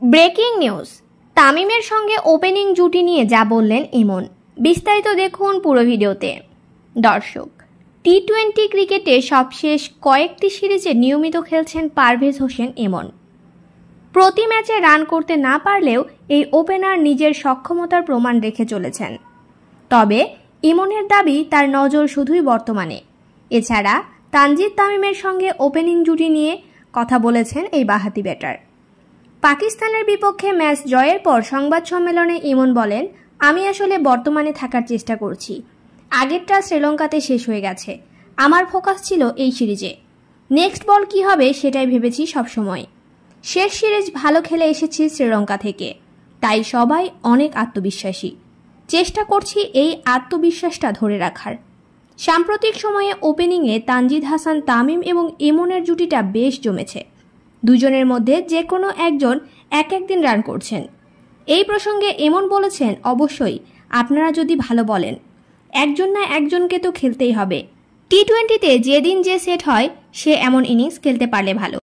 Breaking news, তামিমের সঙ্গে opening জুটি নিয়ে যা বললেন ইমন, বিস্তারিত দেখুন পুরো ভিডিওতে। দর্শক, টি-20 ক্রিকেটে সবশেষ কয়েকটি সিরিজে নিয়মিত খেলছেন পারভেজ হোসেন ইমন। প্রতি ম্যাচে রান করতে না পারলেও এই ওপেনার নিজের সক্ষমতার প্রমাণ রেখে চলেছেন। তবে ইমনের দাবি তার নজর শুধুই বর্তমানে। এছাড়া তানজিদ তামিমের সঙ্গে ওপেনিং জুটি নিয়ে কথা বলেছেন এই বাঁহাতি ব্যাটার। পাকিস্তানের বিপক্ষে ম্যাচ জয়ের পর সংবাদ সম্মেলনে ইমন বলেন, আমি আসলে বর্তমানে থাকার চেষ্টা করছি। আগেরটা শ্রীলঙ্কাতে শেষ হয়ে গেছে। আমার ফোকাস ছিল এই সিরিজে। নেক্সট বল কি হবে সেটাই ভেবেছি সবসময়। শেষ সিরিজ ভালো খেলে এসেছি শ্রীলঙ্কা থেকে, তাই সবাই অনেক আত্মবিশ্বাসী। চেষ্টা করছি এই আত্মবিশ্বাসটা ধরে রাখার। সাম্প্রতিক সময়ে ওপেনিংয়ে তানজিদ হাসান তামিম এবং ইমনের জুটিটা বেশ জমেছে। দুজনের মধ্যে যে কোনো একজন এক একদিন রান করছেন। এই প্রসঙ্গে ইমন বলেছেন, অবশ্যই আপনারা যদি ভালো বলেন, একজন না একজনকে তো খেলতেই হবে। টি-20তে যেদিন যে সেট হয় সে এমন ইনিংস খেলতে পারলে ভালো।